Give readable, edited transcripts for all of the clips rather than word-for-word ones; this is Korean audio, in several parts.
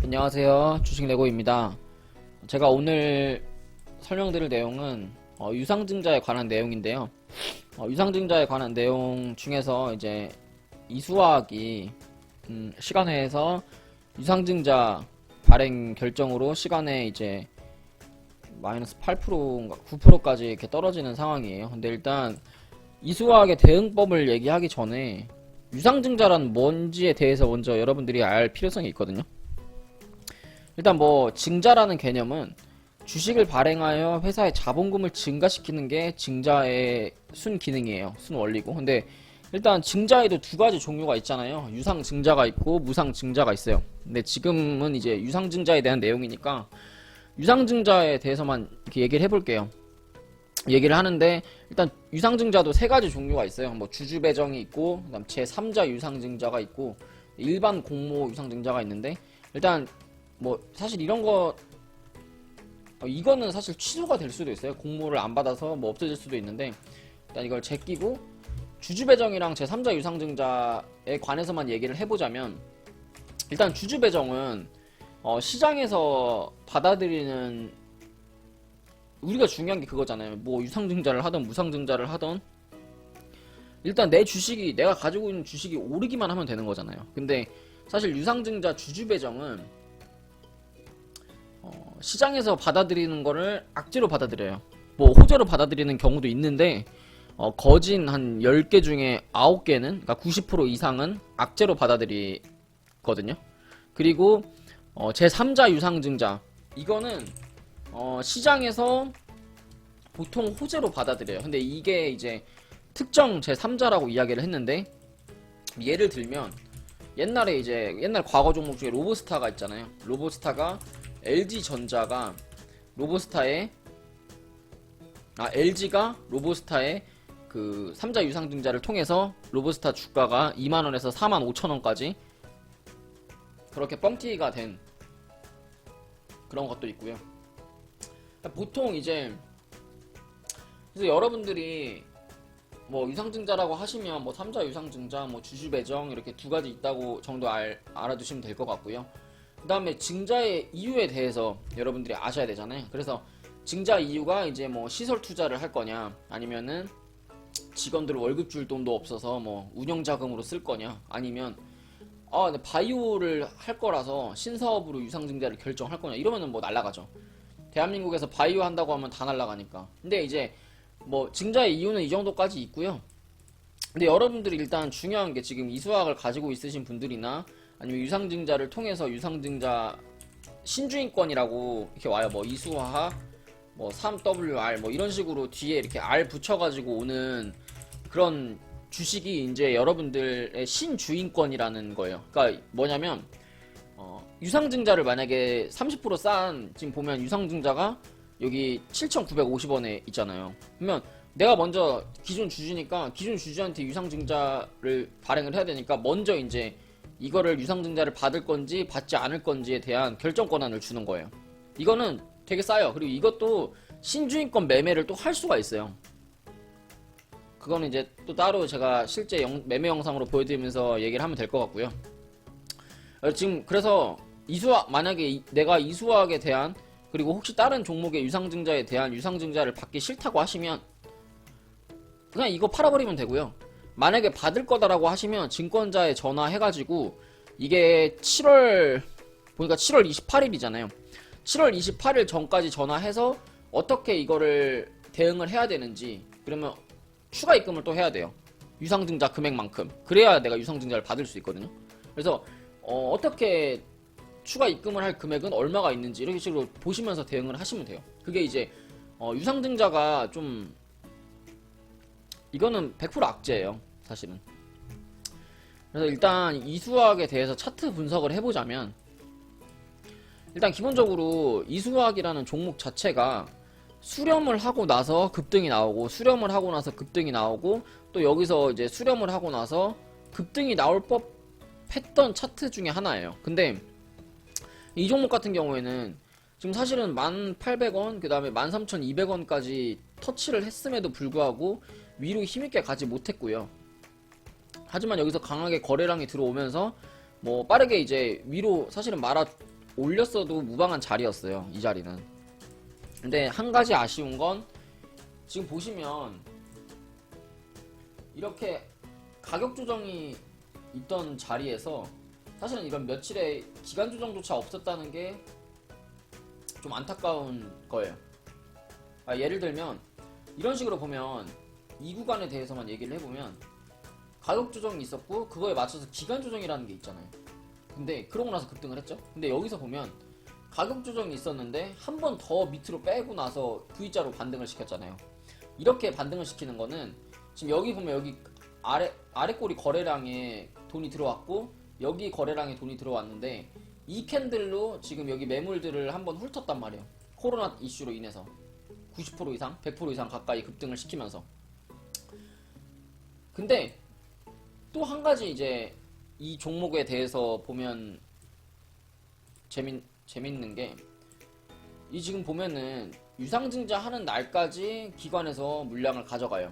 안녕하세요. 주식레고입니다. 제가 오늘 설명드릴 내용은 유상증자에 관한 내용인데요. 유상증자에 관한 내용 중에서 이제 이수화학이 시간회에서 유상증자 발행 결정으로 시간에 이제 마이너스 8%인가 9%까지 이렇게 떨어지는 상황이에요. 근데 일단 이수화학의 대응법을 얘기하기 전에 유상증자란 뭔지에 대해서 먼저 여러분들이 알 필요성이 있거든요. 일단 증자라는 개념은 주식을 발행하여 회사의 자본금을 증가시키는 게 증자의 순기능이에요. 순원리고. 근데 일단 증자에도 두 가지 종류가 있잖아요. 유상증자가 있고 무상증자가 있어요. 근데 지금은 이제 유상증자에 대한 내용이니까 유상증자에 대해서만 이렇게 얘기를 해볼게요. 얘기를 하는데 일단 유상증자도 세 가지 종류가 있어요. 주주배정이 있고 그다음 제3자 유상증자가 있고 일반 공모 유상증자가 있는데 일단 사실 이런 거 이거는 사실 취소가 될 수도 있어요. 공모를 안 받아서 없어질 수도 있는데 일단 이걸 제끼고 주주배정이랑 제3자 유상증자에 관해서만 얘기를 해보자면 일단 주주배정은 시장에서 받아들이는 우리가 중요한 게 그거잖아요. 유상증자를 하던 무상증자를 하던 일단 내 주식이 내가 가지고 있는 주식이 오르기만 하면 되는 거잖아요. 근데 사실 유상증자 주주배정은 시장에서 받아들이는 거를 악재로 받아들여요. 호재로 받아들이는 경우도 있는데 거진 한 10개 중에 9개는 그러니까 90% 이상은 악재로 받아들이거든요. 그리고 제3자 유상증자 이거는 시장에서 보통 호재로 받아들여요. 근데 이게 이제 특정 제3자라고 이야기를 했는데 예를 들면 옛날 과거 종목 중에 로보스타가 있잖아요. 로보스타가 LG가 로보스타의 그 3자 유상증자를 통해서 로보스타 주가가 2만원에서 45,000원까지 그렇게 뻥튀기가 된 그런 것도 있고요. 보통 이제 그래서 여러분들이 유상증자라고 하시면 3자 유상증자, 주주배정 이렇게 두 가지 있다고 정도 알아두시면 될 것 같고요. 그 다음에 증자의 이유에 대해서 여러분들이 아셔야 되잖아요. 그래서 증자 이유가 이제 시설 투자를 할 거냐, 아니면은 직원들 월급 줄 돈도 없어서 운영자금으로 쓸 거냐, 아니면 바이오를 할 거라서 신사업으로 유상증자를 결정할 거냐, 이러면은 날라가죠. 대한민국에서 바이오 한다고 하면 다 날라가니까. 근데 이제 증자의 이유는 이 정도까지 있고요. 근데 여러분들이 일단 중요한 게 지금 이수학을 가지고 있으신 분들이나 아니면 유상증자를 통해서 유상증자 신주인권이라고 이렇게 와요. 이수화학 3WR 이런 식으로 뒤에 이렇게 R 붙여가지고 오는 그런 주식이 이제 여러분들의 신주인권이라는 거예요. 그러니까 뭐냐면 유상증자를 만약에 30% 싼 지금 보면 유상증자가 여기 7,950원에 있잖아요. 그러면 내가 먼저 기존 주주니까 기존 주주한테 유상증자를 발행을 해야 되니까 먼저 이제 이거를 유상증자를 받을 건지 받지 않을 건지에 대한 결정 권한을 주는 거예요. 이거는 되게 싸요. 그리고 이것도 신주인권 매매를 또 할 수가 있어요. 그거는 이제 또 따로 제가 실제 매매 영상으로 보여드리면서 얘기를 하면 될 것 같고요. 지금 그래서 만약에 내가 이수화학에 대한 그리고 혹시 다른 종목의 유상증자에 대한 유상증자를 받기 싫다고 하시면 그냥 이거 팔아버리면 되고요. 만약에 받을 거다라고 하시면 증권자에 전화해가지고 이게 7월 보니까 7월 28일이잖아요. 7월 28일 전까지 전화해서 어떻게 이거를 대응을 해야 되는지, 그러면 추가 입금을 또 해야 돼요. 유상증자 금액만큼. 그래야 내가 유상증자를 받을 수 있거든요. 그래서 어떻게 추가 입금을 할 금액은 얼마가 있는지 이런 식으로 보시면서 대응을 하시면 돼요. 그게 이제 유상증자가 좀 이거는 100% 악재예요, 사실은. 그래서 일단 이수학에 대해서 차트 분석을 해보자면 일단 기본적으로 이수학이라는 종목 자체가 수렴을 하고 나서 급등이 나오고 수렴을 하고 나서 급등이 나오고 또 여기서 이제 수렴을 하고 나서 급등이 나올 법했던 차트 중에 하나예요. 근데 이 종목 같은 경우에는 지금 사실은 1,800원 그 다음에 13,200원까지 터치를 했음에도 불구하고 위로 힘있게 가지 못했고요. 하지만 여기서 강하게 거래량이 들어오면서 빠르게 이제 위로 사실은 올렸어도 무방한 자리였어요. 이 자리는. 근데 한 가지 아쉬운 건 지금 보시면 이렇게 가격 조정이 있던 자리에서 사실은 이런 며칠의 기간 조정조차 없었다는 게 좀 안타까운 거예요. 예를 들면 이런 식으로 보면 이 구간에 대해서만 얘기를 해보면 가격 조정이 있었고 그거에 맞춰서 기간 조정이라는 게 있잖아요. 근데 그러고 나서 급등을 했죠. 근데 여기서 보면 가격 조정이 있었는데 한 번 더 밑으로 빼고 나서 V자로 반등을 시켰잖아요. 이렇게 반등을 시키는 거는 지금 여기 보면 여기 아래 꼬리 거래량에 돈이 들어왔고 여기 거래량에 돈이 들어왔는데 이 캔들로 지금 여기 매물들을 한번 훑었단 말이에요. 코로나 이슈로 인해서 90% 이상 100% 이상 가까이 급등을 시키면서. 근데 또 한 가지 이제 이 종목에 대해서 보면 재밌는 게 이 지금 보면은 유상증자 하는 날까지 기관에서 물량을 가져가요.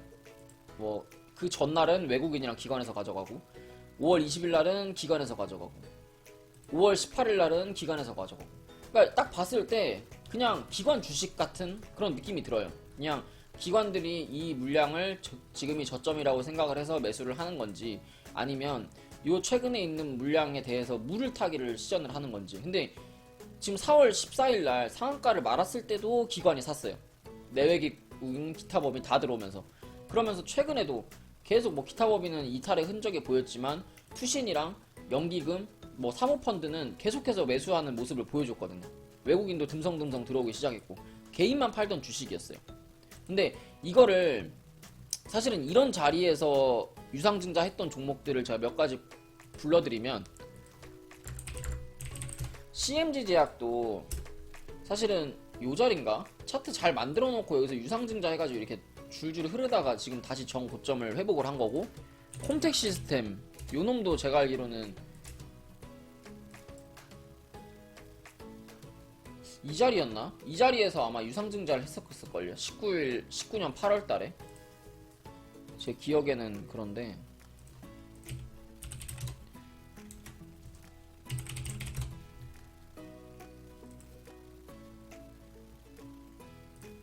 뭐 그 전날은 외국인이랑 기관에서 가져가고 5월 20일 날은 기관에서 가져가고 5월 18일 날은 기관에서 가져가고. 그러니까 딱 봤을 때 그냥 기관 주식 같은 그런 느낌이 들어요. 그냥 기관들이 이 물량을 지금이 저점이라고 생각을 해서 매수를 하는 건지 아니면 요 최근에 있는 물량에 대해서 물을 타기를 시전을 하는 건지. 근데 지금 4월 14일 날 상한가를 말았을 때도 기관이 샀어요. 내외기금 기타 법인 다 들어오면서. 그러면서 최근에도 계속 뭐 기타 법인은 이탈의 흔적이 보였지만 투신이랑 연기금 뭐 사모펀드는 계속해서 매수하는 모습을 보여줬거든요. 외국인도 듬성듬성 들어오기 시작했고 개인만 팔던 주식이었어요. 근데 이거를 사실은 이런 자리에서 유상증자 했던 종목들을 제가 몇 가지 불러드리면 CMG 제약도 사실은 요 자리인가? 차트 잘 만들어 놓고 여기서 유상증자 해가지고 이렇게 줄줄 흐르다가 지금 다시 정고점을 회복을 한 거고, 콤텍 시스템 요 놈도 제가 알기로는 이 자리였나? 이 자리에서 아마 유상증자를 했었을걸요. 19년 8월 달에. 제 기억에는 그런데.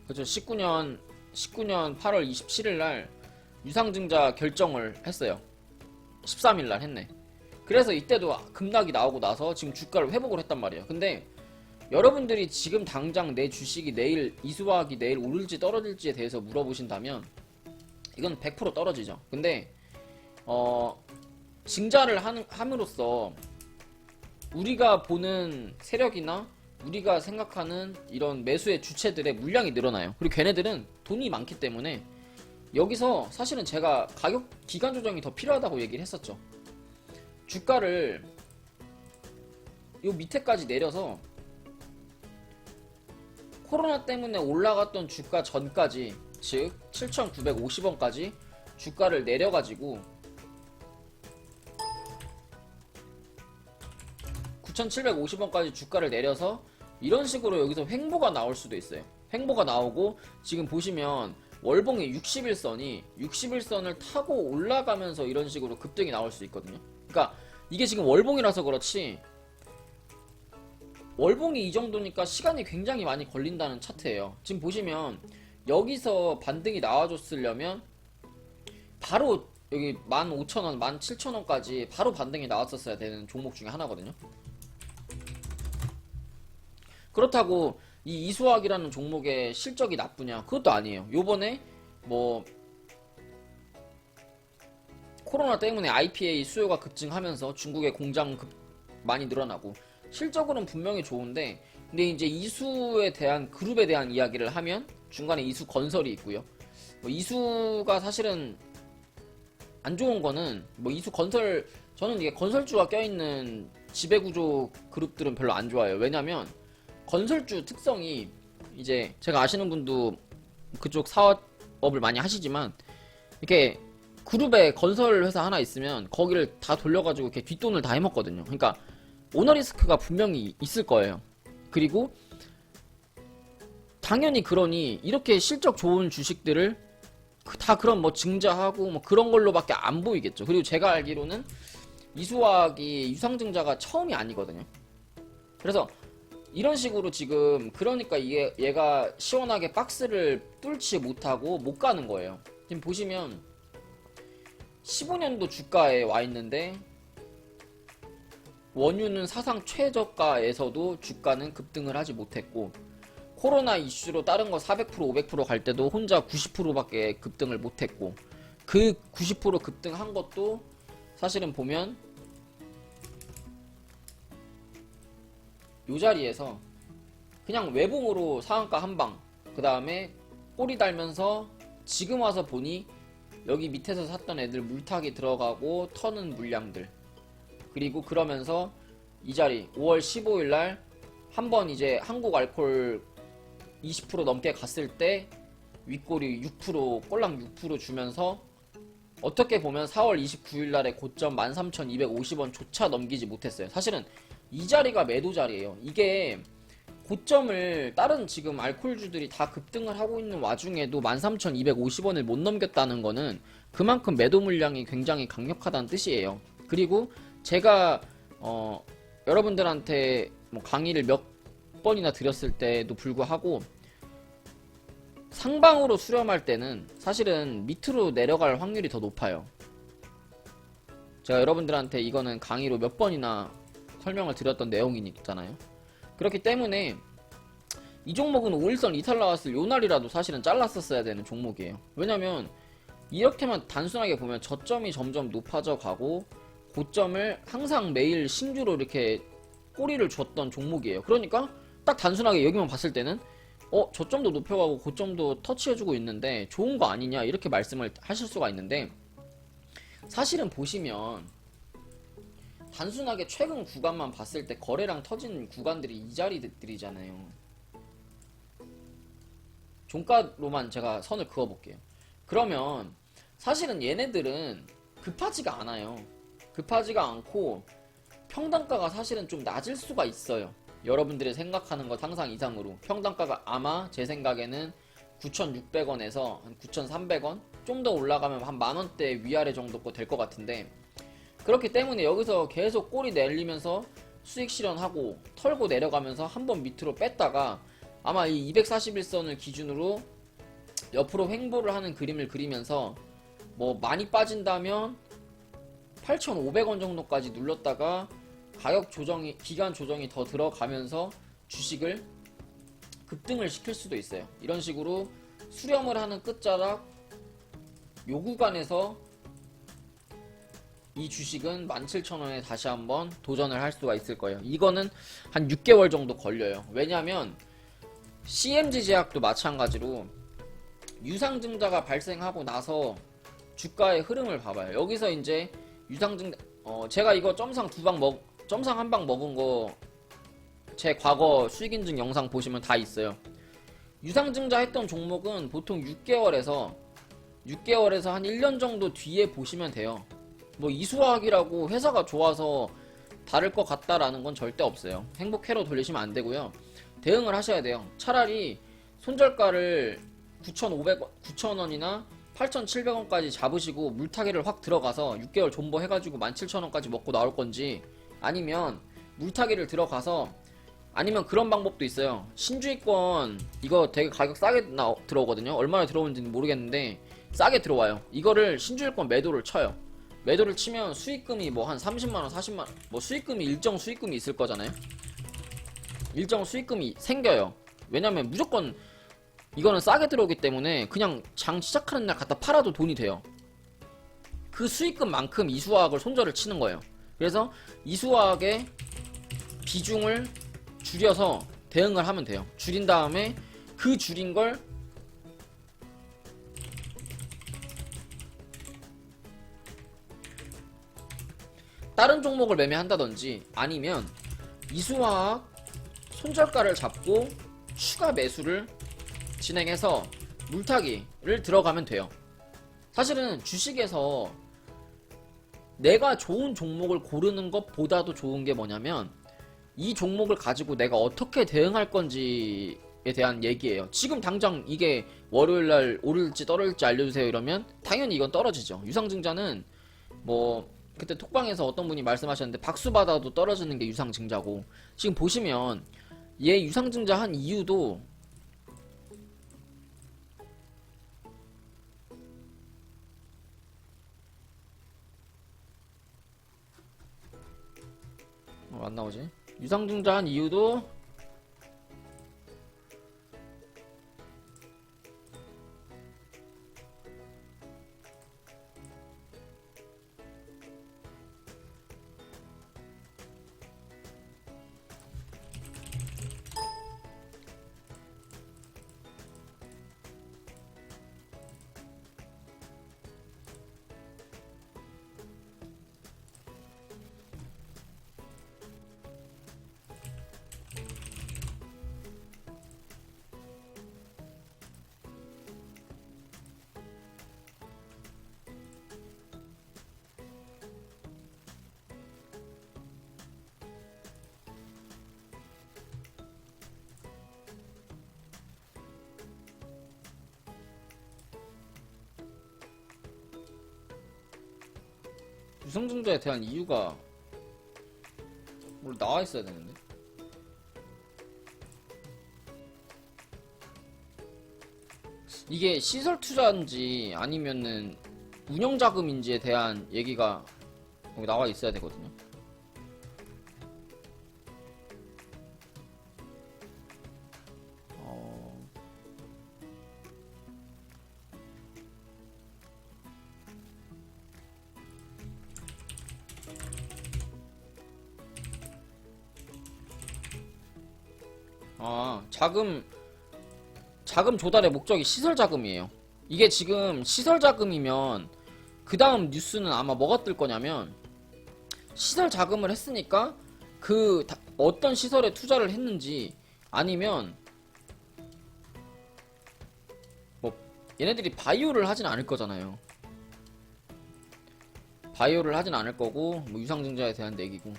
그렇죠. 19년 8월 27일 날 유상증자 결정을 했어요. 13일 날 했네. 그래서 이때도 급락이 나오고 나서 지금 주가를 회복을 했단 말이에요. 근데 여러분들이 지금 당장 내 주식이 내일 이수화학이 내일 오를지 떨어질지에 대해서 물어보신다면 이건 100% 떨어지죠. 근데 증자를 함으로써 우리가 보는 세력이나 우리가 생각하는 이런 매수의 주체들의 물량이 늘어나요. 그리고 걔네들은 돈이 많기 때문에 여기서 사실은 제가 가격 기간 조정이 더 필요하다고 얘기를 했었죠. 주가를 요 밑에까지 내려서 코로나 때문에 올라갔던 주가 전까지, 즉 7,950원까지 주가를 내려가지고 9,750원까지 주가를 내려서 이런 식으로 여기서 횡보가 나올 수도 있어요. 횡보가 나오고 지금 보시면 월봉의 61선이 61선을 타고 올라가면서 이런 식으로 급등이 나올 수 있거든요. 그러니까 이게 지금 월봉이라서 그렇지 월봉이 이 정도니까 시간이 굉장히 많이 걸린다는 차트예요. 지금 보시면 여기서 반등이 나와줬으려면 바로 여기 15,000원, 17,000원까지 바로 반등이 나왔었어야 되는 종목 중에 하나거든요. 그렇다고 이 이수화학이라는 종목의 실적이 나쁘냐? 그것도 아니에요. 요번에 뭐 코로나 때문에 IPA 수요가 급증하면서 중국의 공장 많이 늘어나고 실적으로는 분명히 좋은데, 근데 이제 이수에 대한 그룹에 대한 이야기를 하면 중간에 이수 건설이 있고요. 뭐 이수가 사실은 안 좋은 거는 뭐 이수 건설, 저는 이게 건설주가 껴있는 지배구조 그룹들은 별로 안 좋아요. 왜냐면 건설주 특성이 이제 제가 아시는 분도 그쪽 사업을 많이 하시지만 이렇게 그룹에 건설 회사 하나 있으면 거기를 다 돌려가지고 이렇게 뒷돈을 다 해먹거든요. 그러니까 오너리스크가 분명히 있을 거예요. 그리고 당연히 그러니 이렇게 실적 좋은 주식들을 다 그런 뭐 증자하고 뭐 그런 걸로밖에 안 보이겠죠. 그리고 제가 알기로는 이수화학이 유상증자가 처음이 아니거든요. 그래서 이런 식으로 지금 그러니까 이게 얘가 시원하게 박스를 뚫지 못하고 못 가는 거예요. 지금 보시면 15년도 주가에 와 있는데 원유는 사상 최저가에서도 주가는 급등을 하지 못했고, 코로나 이슈로 다른 거 400% 500% 갈 때도 혼자 90%밖에 급등을 못했고, 그 90% 급등한 것도 사실은 보면 요 자리에서 그냥 외봉으로 상한가 한방, 그 다음에 꼬리 달면서 지금 와서 보니 여기 밑에서 샀던 애들 물타기 들어가고 터는 물량들, 그리고 그러면서 이 자리 5월 15일날 한번 이제 한국 알콜 20% 넘게 갔을 때 윗꼬리 6% 꼴랑 6% 주면서 어떻게 보면 4월 29일날의 고점 13,250원조차 넘기지 못했어요. 사실은 이 자리가 매도 자리예요. 이게 고점을 다른 지금 알코올주들이 다 급등을 하고 있는 와중에도 13,250원을 못 넘겼다는 거는 그만큼 매도 물량이 굉장히 강력하다는 뜻이에요. 그리고 제가 여러분들한테 뭐 강의를 몇 번이나 드렸을 때도 불구하고 상방으로 수렴할 때는 사실은 밑으로 내려갈 확률이 더 높아요. 제가 여러분들한테 이거는 강의로 몇 번이나 설명을 드렸던 내용이잖아요. 그렇기 때문에 이 종목은 5일선 이탈 나왔을 요 날이라도 사실은 잘랐었어야 되는 종목이에요. 왜냐면 이렇게만 단순하게 보면 저점이 점점 높아져 가고 고점을 항상 매일 신주로 이렇게 꼬리를 줬던 종목이에요. 그러니까 딱 단순하게 여기만 봤을 때는 저점도 높여가고 고점도 터치해주고 있는데 좋은 거 아니냐 이렇게 말씀을 하실 수가 있는데, 사실은 보시면 단순하게 최근 구간만 봤을 때 거래량 터진 구간들이 이 자리들이잖아요. 종가로만 제가 선을 그어볼게요. 그러면 사실은 얘네들은 급하지가 않아요. 급하지가 않고 평단가가 사실은 좀 낮을 수가 있어요. 여러분들이 생각하는 것 상상 이상으로 평단가가 아마 제 생각에는 9,600원에서 한 9,300원 좀 더 올라가면 한 만원대 위아래 정도 될 것 같은데, 그렇기 때문에 여기서 계속 꼬리 내리면서 수익 실현하고 털고 내려가면서 한번 밑으로 뺐다가 아마 이 241선을 기준으로 옆으로 횡보를 하는 그림을 그리면서 뭐 많이 빠진다면 8,500원 정도까지 눌렀다가 가격 조정이, 기간 조정이 더 들어가면서 주식을 급등을 시킬 수도 있어요. 이런 식으로 수렴을 하는 끝자락 요 구간에서 이 주식은 17,000원에 다시 한번 도전을 할 수가 있을 거예요. 이거는 한 6개월 정도 걸려요. 왜냐면 CMG 제약도 마찬가지로 유상증자가 발생하고 나서 주가의 흐름을 봐봐요. 여기서 이제 유상증자, 제가 이거 점상 한 방 먹은 거 제 과거 수익인증 영상 보시면 다 있어요. 유상증자 했던 종목은 보통 6개월에서 한 1년 정도 뒤에 보시면 돼요. 뭐 이수화학이라고 회사가 좋아서 다를 것 같다라는 건 절대 없어요. 행복회로 돌리시면 안 되고요. 대응을 하셔야 돼요. 차라리 손절가를 9,500원, 9,000원이나 8,700원까지 잡으시고 물타기를 확 들어가서 6개월 존버 해가지고 17,000원까지 먹고 나올 건지, 아니면 물타기를 들어가서, 아니면 그런 방법도 있어요. 신주의권 이거 되게 가격 싸게 들어오거든요. 얼마나 들어오는지는 모르겠는데 싸게 들어와요. 이거를 신주의권 매도를 쳐요. 매도를 치면 수익금이 뭐 한 30만원 40만원 뭐 수익금이 일정 수익금이 있을 거잖아요. 일정 수익금이 생겨요. 왜냐면 무조건 이거는 싸게 들어오기 때문에 그냥 장 시작하는 날 갖다 팔아도 돈이 돼요. 그 수익금만큼 이수화학을 손절을 치는 거예요. 그래서 이수화학의 비중을 줄여서 대응을 하면 돼요. 줄인 다음에 그 줄인 걸 다른 종목을 매매한다든지, 아니면 이수화학 손절가를 잡고 추가 매수를 진행해서 물타기를 들어가면 돼요. 사실은 주식에서 내가 좋은 종목을 고르는 것보다도 좋은 게 뭐냐면 이 종목을 가지고 내가 어떻게 대응할 건지에 대한 얘기예요. 지금 당장 이게 월요일날 오를지 떨어질지 알려주세요 이러면 당연히 이건 떨어지죠. 유상증자는 뭐 그때 톡방에서 어떤 분이 말씀하셨는데 박수 받아도 떨어지는 게 유상증자고, 지금 보시면 얘 유상증자 한 이유도 안 나오지? 유상증자 한 이유도 유상증자에 대한 이유가 뭘 나와 있어야 되는데. 이게 시설 투자인지 아니면은 운영 자금인지에 대한 얘기가 여기 나와 있어야 되거든요. 자금 조달의 목적이 시설 자금이에요. 이게 지금 시설 자금이면 그 다음 뉴스는 아마 뭐가 뜰 거냐면, 시설 자금을 했으니까 어떤 시설에 투자를 했는지, 아니면 뭐 얘네들이 바이오를 하진 않을 거잖아요. 바이오를 하진 않을 거고, 뭐 유상증자에 대한 얘기고.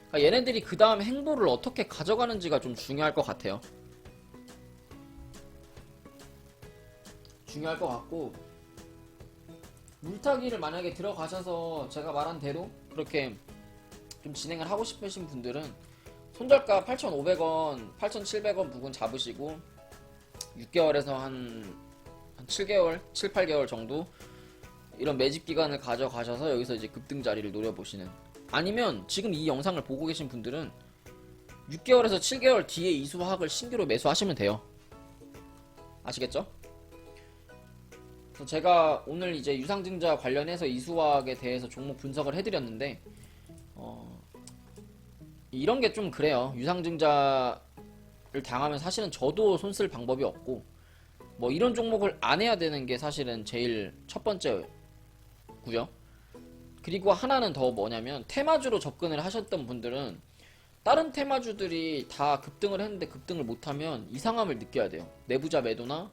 그러니까 얘네들이 그 다음 행보를 어떻게 가져가는지가 좀 중요할 것 같아요. 중요할 것 같고, 물타기를 만약에 들어가셔서 제가 말한 대로 그렇게 좀 진행을 하고 싶으신 분들은 손절가 8,500원, 8,700원 부근 잡으시고 6개월에서 한 7개월, 7, 8개월 정도 이런 매집 기간을 가져가셔서 여기서 이제 급등 자리를 노려보시는, 아니면 지금 이 영상을 보고 계신 분들은 6개월에서 7개월 뒤에 이수화학을 신규로 매수하시면 돼요. 아시겠죠? 그래서 제가 오늘 이제 유상증자 관련해서 이수화학에 대해서 종목 분석을 해드렸는데, 이런 게 좀 그래요. 유상증자를 당하면 사실은 저도 손쓸 방법이 없고, 뭐 이런 종목을 안 해야 되는 게 사실은 제일 첫 번째고요. 그리고 하나는 더 뭐냐면, 테마주로 접근을 하셨던 분들은 다른 테마주들이 다 급등을 했는데 급등을 못하면 이상함을 느껴야 돼요. 내부자 매도나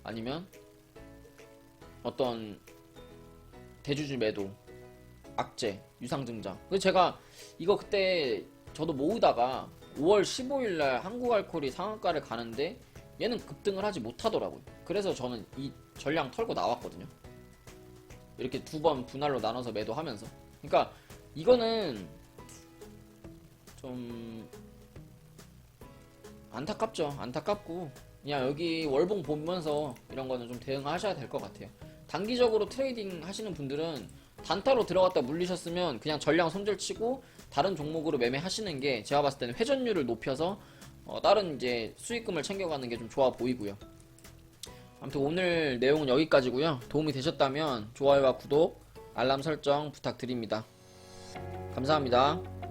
아니면 어떤 대주주 매도, 악재, 유상증자. 그래서 제가 이거 그때 저도 모으다가 5월 15일날 한국알코올이 상한가를 가는데 얘는 급등을 하지 못하더라고요. 그래서 저는 이 전량 털고 나왔거든요. 이렇게 두 번 분할로 나눠서 매도하면서. 그러니까 이거는 좀 안타깝죠. 안타깝고, 그냥 여기 월봉 보면서 이런 거는 좀 대응하셔야 될 것 같아요. 단기적으로 트레이딩 하시는 분들은 단타로 들어갔다 물리셨으면 그냥 전량 손절치고 다른 종목으로 매매하시는 게 제가 봤을 때는 회전율을 높여서 다른 이제 수익금을 챙겨가는 게 좀 좋아 보이고요. 아무튼 오늘 내용은 여기까지고요. 도움이 되셨다면 좋아요와 구독, 알람 설정 부탁드립니다. 감사합니다.